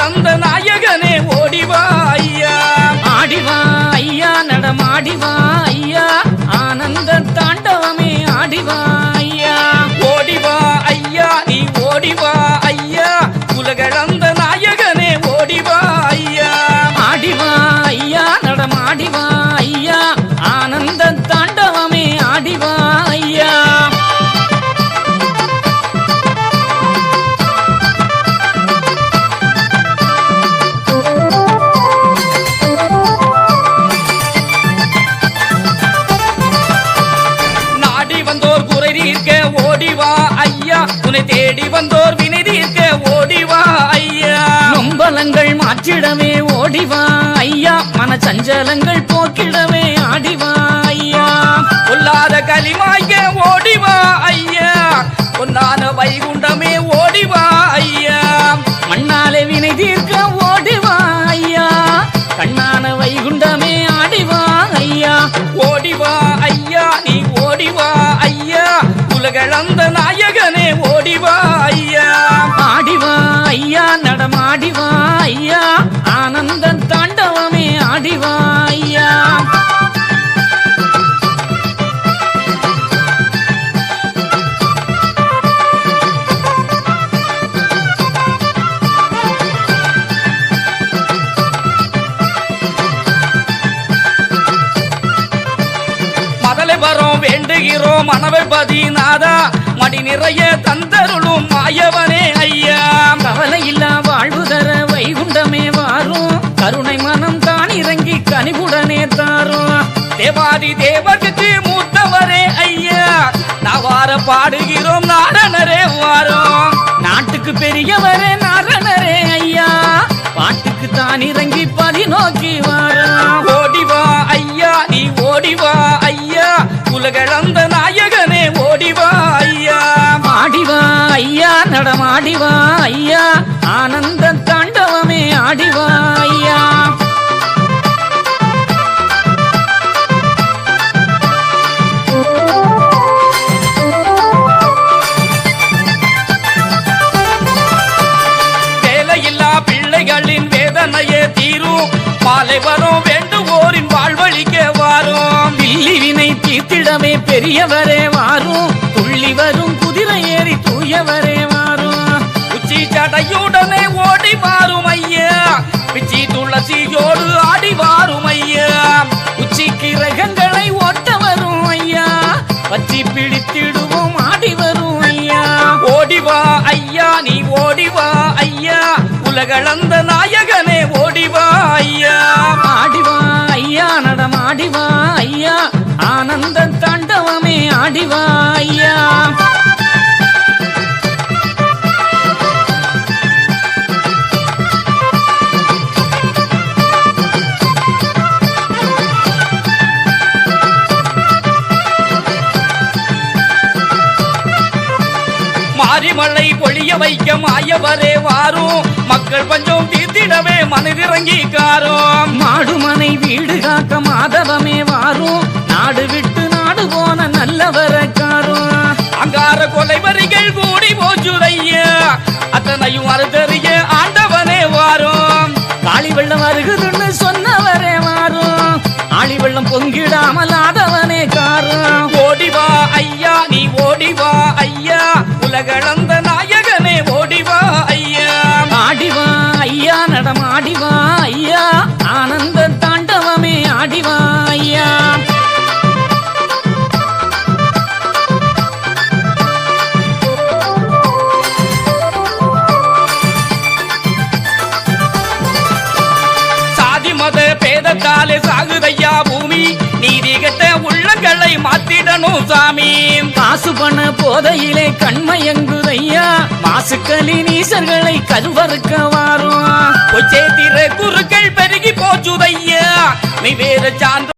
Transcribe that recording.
உலகளந்த நாயகனே ஓடிவா ஐயா. ஆடிவா ஐயா நடமாடிவா ஐயா ஆனந்த தாண்டவமே ஆடிவா ஐயா. ஓடிவா ஐயா நீ ஓடிவா ஐயா உலகளந்த நாயகனே ஓடிவா ஐயா. ஆடிவா ஐயா நடமாடிவா ஐயா ஆனந்த தாண்டவமே ஆடிவா ஐயா. ஓடிவா ஐயா உன்னை தேடி வந்தோர் வினை தீர்க்க ஓடிவா ஐயா. நொம்பலங்கள் மாற்றிடவே ஓடிவா ஐயா மனச்சஞ்சலங்கள் போக்கிடவே ஆடிவா ஐயா. பொல்லாத களிமாய்க்க ஓடிவா ஐயா பொன்னான வைகுண்டமே ஓடிவா ஐயா. மண்ணாலே வினை தீர்க்க ஓடிவா ஐயா கண்ணான வைகுண்டமே ஆடிவா ஐயா. ஓடிவா ஐயா நீ ஓடிவா ஐயா உலகளந்த நாயகனே ஓடிவா ஐயா. ஆடிவா ஐயா நடமாடிவா ஐயா ஆனந்த தாண்டவமே ஆடிவா ஐயா. மதலை வரோம் வேண்டுகிறோம் மனவர்பதி நாதா மடி நிறைய தந்தருளும் மாயவனே ஐயா. கவலை இல்லா வாழ்வு தர வைகுண்டமே வாரும் கருணை மனம் தான் இறங்கி கனிவுடனே தாரும். தேவாதி தேவருக்கு மூத்தவரே ஐயா நவார பாடுகிறோம் நாரணரே வாரோம். நாட்டுக்கு பெரியவரே நாரணரே ஐயா பாட்டுக்கு தான் இறங்கி பதி நோக்கி வாரும். ஓடிவா ஐயா நீ ஓடிவா ஐயா உலகளந்த நாயகனே ஓடிவா ஐயா. ஆடிவா ஐயா நடமாடிவா ஐயா ஆனந்த தாண்டவமே ஆடிவா ஐயா. வேலையில்லா பிள்ளைகளின் வேதனையே தீரும் மாலை வரும் வேண்டுவோரின் வாழ்வழிக்க வாரும். பில்லி வினை தீர்த்திடமே பெரியவரே வாரும் துள்ளி வரும் குதிரை ஏறி தூயவரே வாரும். உச்சி சடையுடனே ஓடி வாரும் ஐயா பிச்சி துளசியோடு ஆடி வாரும் ஐயா. உச்சிக்கு ரகங்களை ஓட்ட வரும் ஐயா பச்சி பிடித்திடுவோம் ஆடி வரும் ஐயா. ஓடிவா ஐயா நீ ஓடிவா ஐயா உலகளந்த நாயகனே ஓடிவா ஐயா. ஆடிவா ஐயா நடமாடிவா ஐயா ஆனந்த தாண்டவமே ஆடிவா ஐயா. மாரிமலை பொழிய வைக்க மாயவரே வாரும் மக்கள் பஞ்சம் தீர்த்திடவே மனதிறங்கி காரும். மாடுமனை வீடு காக்க மாதவமே வாரும் நாடு விட்டு நாடு போன நல்லவரக்காரும். அங்கார கொலை வரிகள் கூடி போச்சுதையா அத்தனையும் அறுத்தறிய ஆண்டவனே வாரும். காளி வெள்ளம் வருகுதுன்னு சொன்னவரே வாரும் ஆளி வெள்ளம் பொங்கிடாமல் ஆதவனே காரும். ஓடிவா ஐயா நீ ஓடிவா ஐயா உலகளந்த நாயகனே ஓடிவா ஐயா. ஆடிவா ஐயா நடமாடிவா ஐயா ஆனந்த தாண்டவமே ஆடிவா ஐயா. சாதி மத பேதத்தாலே சாகுதையா பூமி நீதி கெட்ட உள்ளங்களை மாத்திடணும் சாமி. காசு பண போதையிலே கண்மயங்குதையா மாசுக்களி நீசர்களை கருவறுக்க வாரும். கொச்சேத்திர குருக்கள் பெருகி போச்சுதையா நீ வேற சான்று